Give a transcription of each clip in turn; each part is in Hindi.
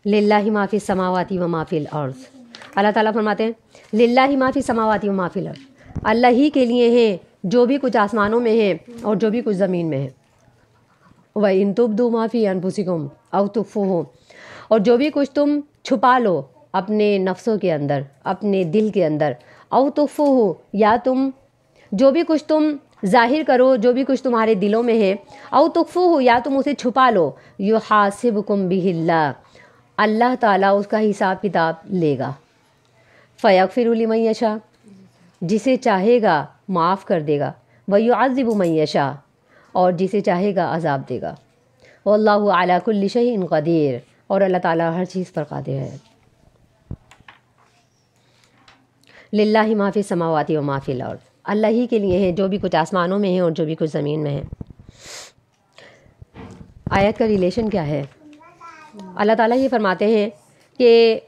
लिल्लाहि मा फ़िस समावाति व मा फ़िल अर्ज़। अल्लाह ताला फरमाते हैं लिल्लाहि मा फ़िस समावाति व मा फ़िल अर्ज़, अल्लाह ही के लिए है जो भी कुछ आसमानों में है और जो भी कुछ ज़मीन में है। व इन तुब्दू मा फ़ी अनफुसिकुम औ तुख्फूहु, और जो भी कुछ तुम छुपा लो अपने नफ्सों के अंदर, अपने दिल के अंदर, औ तुख्फूहु, या तुम जो भी कुछ तुम ज़ाहिर करो, जो भी कुछ तुम्हारे दिलों में है, औ तुख्फूहु, या तुम उसे छुपा लो, युहासिबुकुम बिहिल्लाह, अल्लाह ताला उसका हिसाब किताब लेगा। फ़यग़फ़िरु लिमन यशा, जिसे चाहेगा माफ़ कर देगा, व युअज़्ज़िबु मन यशा, और जिसे चाहेगा अज़ाब देगा। वल्लाहु अला कुल्लि शैइन क़दीर, और अल्लाह ताला हर चीज़ पर क़ादिर है। लिल्लाहि मा फ़िस समावाति व मा फ़िल अर्ज़, अल्लाह ही के लिए है जो भी कुछ आसमानों में है और जो भी कुछ ज़मीन में है। आयत का रिलेशन क्या है? अल्लाह ताला ये फरमाते हैं कि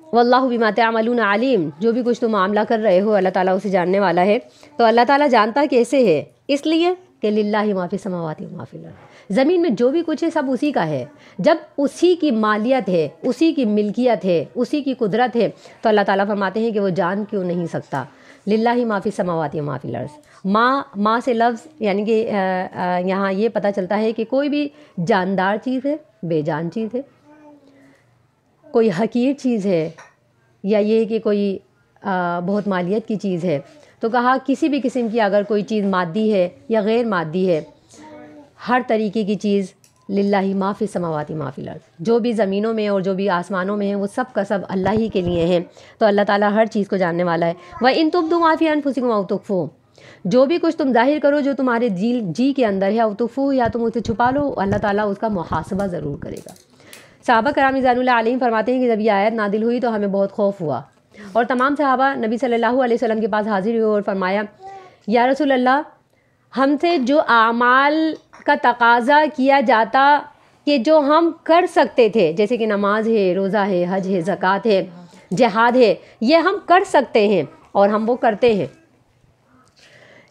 वल्लाहु बिमा तअमलून अलीम, जो भी कुछ तुम मामला कर रहे हो अल्लाह ताला उसे जानने वाला है। तो अल्लाह ताला जानता कैसे है? इसलिए कि लिल्लाहि मा फ़िस समावाति व मा फ़िल अर्ज़, ज़मीन में जो भी कुछ है सब उसी का है। जब उसी की मालियत है, उसी की मिल्कियत है, उसी की कुदरत है, तो अल्लाह ताला फरमाते हैं कि वो जान क्यों नहीं सकता। लिल्लाहि मा फ़िस समावाति व मा फ़िल अर्ज़, माँ से लफ्ज़ यानी कि यहाँ ये पता चलता है कि कोई भी जानदार चीज़ है, बेजान चीज़ है, कोई हकीर चीज़ है, या ये कि कोई बहुत मालियत की चीज़ है। तो कहा किसी भी किस्म की अगर कोई चीज़ मादी है या गैर मादी है, हर तरीके की चीज़ लिल्लाहि मा फ़िस समावाति मा फ़िल अर्ज़, जो भी ज़मीनों में और जो भी आसमानों में है वो सब का सब अल्लाह ही के लिए है। तो अल्लाह ताला हर चीज़ को जानने वाला है। व इन तुब्दू मा फ़ी अनफुसिकुम औ तुख्फूहु, जो भी कुछ तुम जाहिर करो जो तुम्हारे जी के अंदर है, औ तुख्फूहु, या तुम उसे छुपा लो, अल्लाह ताला उसका मुहासबा ज़रूर करेगा। सहाबा कराम रिज़वानुल्लाह अलैहिम फरमाते हैं कि जब ये आयत नादिल हुई तो हमें बहुत खौफ हुआ, और तमाम सहाबा नबी सल्लल्लाहु अलैहि वसल्लम के पास हाजिर हुए और फरमाया, या रसूल अल्लाह, हमसे जो आमाल का तकाज़ा किया जाता कि जो हम कर सकते थे, जैसे कि नमाज है, रोज़ा है, हज है, ज़कात है, जिहाद है, ये हम कर सकते हैं और हम वो करते हैं,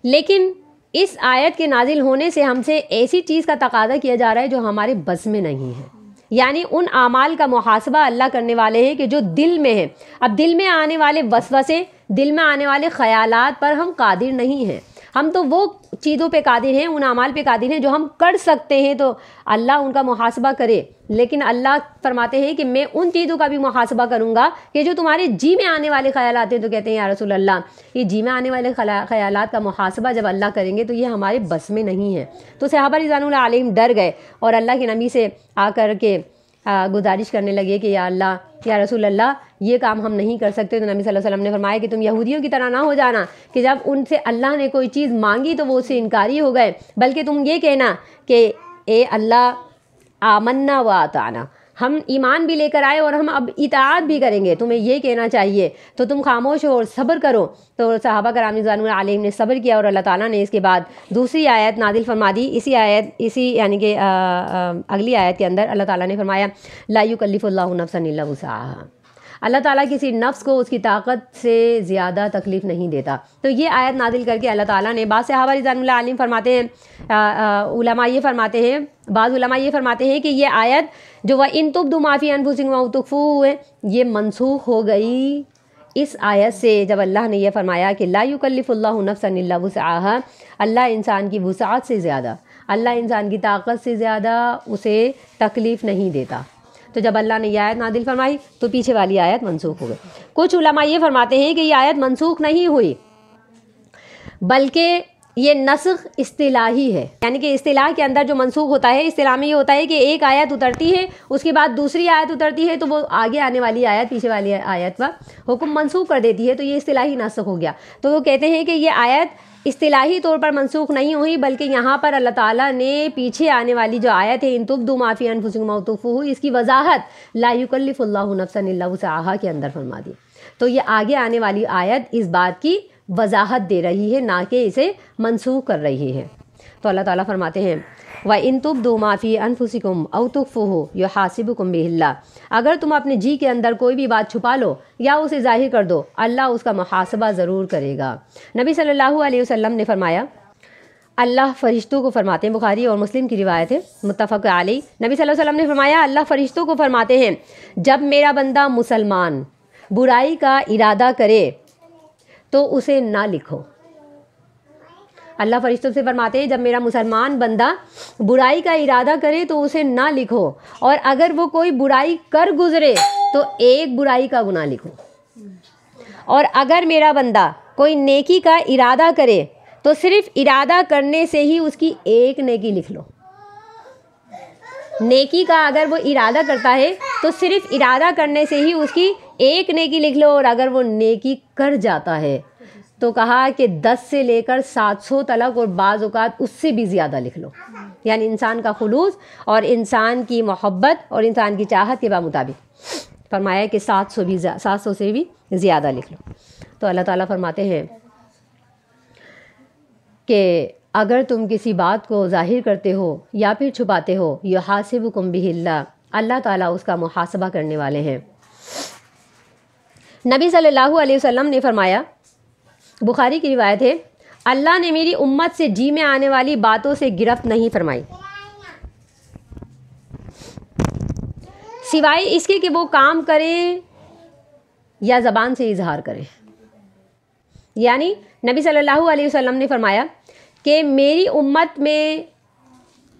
लेकिन इस आयत के नाजिल होने से हमसे ऐसी चीज़ का तकाज़ा किया जा रहा है जो हमारे बस में नहीं है। यानी उन आमाल का मुहासबा अल्लाह करने वाले हैं कि जो दिल में है। अब दिल में आने वाले वसवसे, दिल में आने वाले ख़यालात पर हम कादिर नहीं हैं। हम तो वो चीज़ों पे कादिर हैं, उन आमाल पे कादिर हैं जो हम कर सकते हैं, तो अल्लाह उनका मुहासबा करे। लेकिन अल्लाह फरमाते हैं कि मैं उन चीज़ों का भी मुहासबा करूँगा कि जो तुम्हारे जी में आने वाले ख़यालात हैं। तो कहते हैं या रसूल अल्लाह, ये जी में आने वाले ख़यालात का मुहासबा जब अल्लाह करेंगे तो ये हमारे बस में नहीं है। तो सहाबा रिज़वानुल्लाह अलैहिम डर गए और अल्लाह के नबी से आकर के गुजारिश करने लगे कि या अल्लाह, या रसूल अल्लाह, ये काम हम नहीं कर सकते। तो नबी सल्लल्लाहु अलैहि वसल्लम ने फरमाया कि तुम यहूदियों की तरह ना हो जाना कि जब उनसे अल्लाह ने कोई चीज़ मांगी तो वो उससे इनकारी हो गए, बल्कि तुम ये कहना कि ए अल्लाह आमन्ना व अताना, हम ईमान भी लेकर आए और हम अब इताअत भी करेंगे, तुम्हें ये कहना चाहिए। तो तुम खामोश हो और सब्र करो। तो सहाबा कराम रिज़वानुल्लाह अलैहिम ने सब्र किया और अल्लाह ताला ने इसके बाद दूसरी आयत नादिल फरमा दी। इसी यानी कि अगली आयत के अंदर अल्लाह ताला ने फरमाया ला युकल्लिफुल्लाहु नफ्सन इल्ला वुसअहा, अल्लाह ताला किसी नफ्स को उसकी ताकत से ज़्यादा तकलीफ़ नहीं देता। तो ये आयत नादिल करके अल्लाह ताला ने, बाद सहाबा रिज़वानुल्लाह अलैहिम फरमाते हैं, उलमा ये फरमाते हैं, बाज़ उलमा ये फरमाते हैं कि ये आयत जो व इन तुब्दू मा फ़ी अनफुसिकुम औ तुख्फूहु है, ये मनसूख हो गई इस आयत से जब अल्लाह ने यह फरमाया कि ला युकल्लिफुल्लाहु नफ्सन इल्ला वुसअहा, अल्लाह इंसान की वुसअत से ज़्यादा, अल्लाह इंसान की ताकत से ज़्यादा उसे तकलीफ़ नहीं देता। तो जब अल्लाह ने यह आयत नादिल फरमाई तो पीछे वाली आयत मनसूख हो गई। कुछ उलमा ये फरमाते हैं कि यह आयत मनसूख नहीं हुई, बल्कि ये नस्ख इस्तिलाही है। यानी कि इस्तिलाह के अंदर जो मनसूख होता है, इस्तिलाह में ये होता है कि एक आयत उतरती है, उसके बाद दूसरी आयत उतरती है, तो वो आगे आने वाली आयत पीछे वाली आयत का हुक्म मनसूख कर देती है। तो ये इस्तिलाही नस्ख हो गया। तो वो कहते हैं कि ये आयत इस्तिलाही तौर पर मनसूख नहीं हुई, बल्कि यहाँ पर अल्लाह ताला ने पीछे आने वाली जो आयत है इन तुब्दू मा फ़ी अनफुसिकुम औ तुख्फूहु, इसकी वजाहत ला युकल्लिफुल्लाहु नफ्सन इल्ला वुसअहा के अंदर फरमा दी। तो ये आगे आने वाली आयत इस बात की वजाहत दे रही है, ना कि इसे मनसूख कर रही है। तो अल्लाह ताला फरमाते हैं व इन तुब्दू मा फ़ी अनफुसिकुम औ तुख्फूहु युहासिबुकुम बिहिल्लाह, अगर तुम अपने जी के अंदर कोई भी बात छुपा लो या उसे जाहिर कर दो, अल्लाह उसका मुहासबा ज़रूर करेगा। नबी सल्लल्लाहु अलैहि वसल्लम ने फरमाया अल्लाह फ़रिश्तों को फरमाते हैं, बुखारी और मुस्लिम की रिवायत है, मुत्तफ़क़ अलैह। नबी सल्लल्लाहु अलैहि वसल्लम ने फरमाया, अल्लाह फ़रिश्तों को फरमाते हैं, जब मेरा बंदा मुसलमान बुराई का इरादा करे तो उसे ना लिखो। अल्लाह फ़रिश्तों से फरमाते हैं, जब मेरा मुसलमान बंदा बुराई का इरादा करे तो उसे ना लिखो, और अगर वो कोई बुराई कर गुज़रे तो एक बुराई का गुनाह लिखो, और अगर मेरा बंदा कोई नेकी का इरादा करे तो सिर्फ इरादा करने से ही उसकी एक नेकी लिख लो। नेकी का अगर वो इरादा करता है तो सिर्फ इरादा करने से ही उसकी एक नेकी लिख लो, और अगर वो नेकी कर जाता है तो कहा कि 10 से लेकर 700 तलक और बाज़ औक़ात उससे भी ज़्यादा लिख लो। यानी इंसान का खुलूस और इंसान की मोहब्बत और इंसान की चाहत के मुताबिक फरमाया कि 700 से भी ज़्यादा लिख लो। तो अल्लाह ताला फरमाते हैं कि अगर तुम किसी बात को ज़ाहिर करते हो या फिर छुपाते हो, युहासिबुकुम बिहिल्लाह, अल्लाह ताला उसका मुहासबा करने वाले हैं। नबी सल्लल्लाहु अलैहि वसल्लम ने फरमाया, बुखारी की रिवायत है, अल्लाह ने मेरी उम्मत से जी में आने वाली बातों से गिरफ्त नहीं फरमाई, सिवाय इसके कि वो काम करे या ज़बान से इजहार करे। यानी नबी सल्लल्लाहु अलैहि वसल्लम ने फरमाया कि मेरी उम्मत में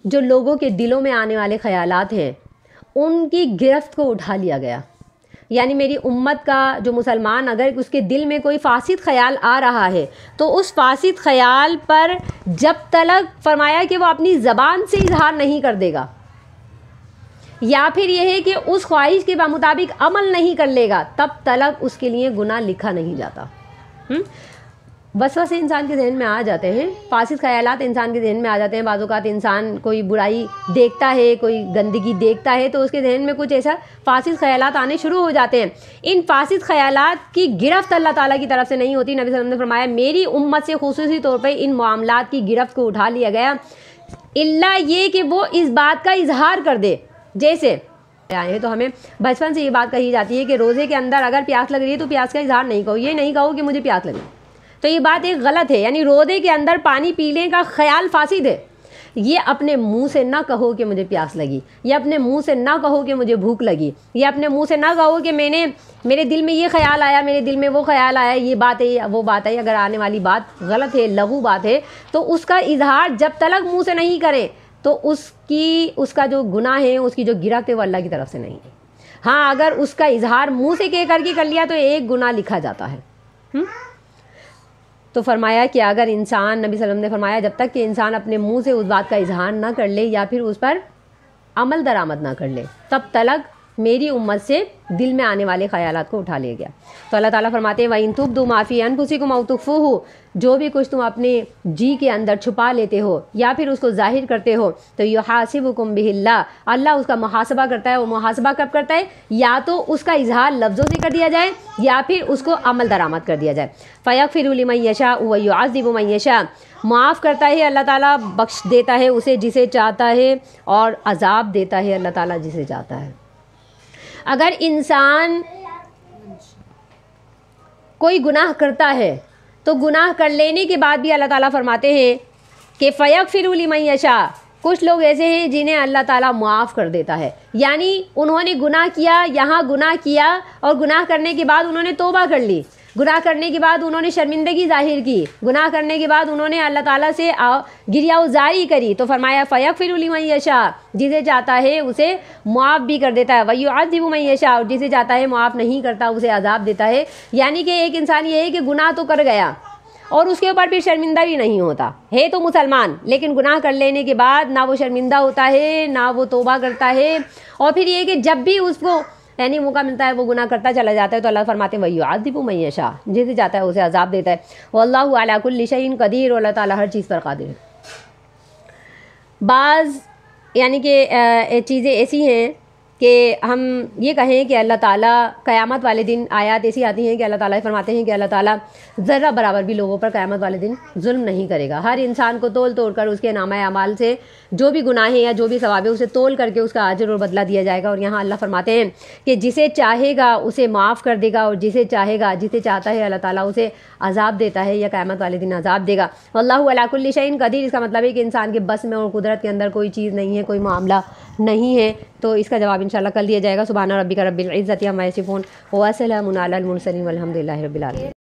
जो लोगों के दिलों में आने वाले ख़यालात हैं उनकी गिरफ्त को उठा लिया गया। यानी मेरी उम्मत का जो मुसलमान अगर उसके दिल में कोई फासिद ख़याल आ रहा है तो उस फासिद ख़याल पर जब तलक फरमाया कि वो अपनी ज़बान से इजहार नहीं कर देगा, या फिर यह है कि उस ख्वाहिश के मुताबिक अमल नहीं कर लेगा, तब तलक उसके लिए गुनाह लिखा नहीं जाता। वसवसे इंसान के जहन में आ जाते हैं, फासिद ख़यालात इंसान के जहन में आ जाते हैं। बाज़ औक़ात इंसान कोई बुराई देखता है, कोई गंदगी देखता है तो उसके जहन में कुछ ऐसा फासिद ख़यालात आने शुरू हो जाते हैं। इन फासिद ख़यालात की गिरफ्त अल्लाह ताला की तरफ से नहीं होती। नबी सल्लल्लाहु अलैहि वसल्लम ने फरमाया, मेरी उम्मत से खुसूसी तौर पर इन मामलात की गिरफ्त को उठा लिया गया, इल्ला ये कि वो इस बात का इजहार कर दे। जैसे आए हैं तो हमें बचपन से ये बात कही जाती है कि रोज़े के अंदर अगर प्यास लग रही है तो प्यास का इजहार नहीं कहो, ये नहीं कहो कि मुझे प्यास लगी, तो ये बात एक गलत है। यानी रोज़े के अंदर पानी पीने का ख्याल फासिद है। ये अपने मुंह से ना कहो कि मुझे प्यास लगी, ये अपने मुंह से ना कहो कि मुझे भूख लगी, ये अपने मुंह से ना कहो कि मेरे दिल में ये ख्याल आया, मेरे दिल में वो ख्याल आया, ये बात है वो बात है। अगर आने वाली बात गलत है, लघु बात है, तो उसका इजहार जब तलक मुँह से नहीं करें तो उसका जो गुनाह है, उसकी जो गिरफ्त है वो अल्लाह की तरफ से नहीं है। हाँ, अगर उसका इजहार मुँह से कह करके कर लिया तो एक गुनाह लिखा जाता है। तो फरमाया कि अगर इंसान, नबी सल्लल्लाहु अलैहि वसल्लम ने फरमाया, जब तक कि इंसान अपने मुंह से उस बात का इजहार ना कर ले या फिर उस पर अमल दरामद ना कर ले, तब तलक मेरी उम्मत से दिल में आने वाले ख़यालात को उठा लिया गया। तो अल्लाह ताला फरमाते हैं, वइन तुब्दू माफ़ी अनफुसिकुम औ तुख्फूहु, जो भी कुछ तुम अपने जी के अंदर छुपा लेते हो या फिर उसको जाहिर करते हो, तो युहासिबुकुम बिहिल्लाह, अल्लाह उसका मुहासबा करता है। वो मुहासबा कब करता है? या तो उसका इजहार लफ्ज़ों से कर दिया जाए या फिर उसको अमल दरामद कर दिया जाए। फ़यग़फ़िरु लिमन यशा व युअज़्ज़िबु मन यशा, माफ़ करता है अल्लाह ताला, बख्श देता है उसे जिसे चाहता है, और अज़ाब देता है अल्लाह ताला जिसे चाहता है। अगर इंसान कोई गुनाह करता है तो गुनाह कर लेने के बाद भी अल्लाह ताला फरमाते हैं कि फ़यग़फ़िरु लिमन यशा, कुछ लोग ऐसे हैं जिन्हें अल्लाह ताला माफ़ कर देता है। यानी उन्होंने गुनाह किया, यहाँ गुनाह किया, और गुनाह करने के बाद उन्होंने तौबा कर ली, गुनाह करने के बाद उन्होंने शर्मिंदगी जाहिर की, गुनाह करने के बाद उन्होंने अल्लाह ताला से गिरियाज़ारी करी, तो फरमाया फ़यग़फ़िरु लिमन यशा, जिसे चाहता है उसे मुआफ़ भी कर देता है, वयुअज़्ज़िबु मन यशा, और जिसे चाहता है मुआफ़ नहीं करता, उसे अज़ाब देता है। यानी कि एक इंसान ये है कि गुनाह तो कर गया और उसके ऊपर फिर शर्मिंदा भी नहीं होता है, तो मुसलमान, लेकिन गुनाह कर लेने के बाद ना वो शर्मिंदा होता है, ना वो तौबा करता है, और फिर ये कि जब भी उसको यानी मौका मिलता है वो गुनाह करता चला जाता है। तो अल्लाह फरमाते हैं, वयुअज़्ज़िबु मन यशा, जिसे चाहता है उसे अज़ाब देता है। वल्लाहु अला कुल्लि शैइन क़दीर, और अल्लाह ताला हर चीज़ पर क़ादिर है। बाज़ यानी कि चीज़ें ऐसी हैं कि हम ये कहें कि अल्लाह ताला क़यामत वाले दिन, आयत ऐसी आती हैं कि अल्लाह ताला फरमाते हैं कि अल्लाह ताला ज़र्रा बराबर भी लोगों पर क़यामत वाले दिन जुल्म नहीं करेगा। हर इंसान को तोल तोड़ कर उसके नामा अमाल से जो भी गुनाह है या जो भी सवाब है उसे तोल करके उसका अजर और बदला दिया जाएगा। और यहाँ अल्लाह फरमाते हैं कि जिसे चाहेगा उसे माफ़ कर देगा और जिसे चाहता है अल्लाह ताला उसे अजाब देता है या क़यामत वाले दिन अजाब देगा। वल्लाहु अला कुल्लि शैइन क़दीर, इसका मतलब है कि इंसान के बस में और कुदरत के अंदर कोई चीज़ नहीं है, कोई मामला नहीं है। तो इसका जवाब इंशाल्लाह कल दिया जाएगा। सुबहान रब्बिका रब्बिल इज़्ज़ति अम्मा यसिफ़ून व सलामुन अलल मुरसलीन वल्हम्दुलिल्लाहि रब्बिल आलमीन।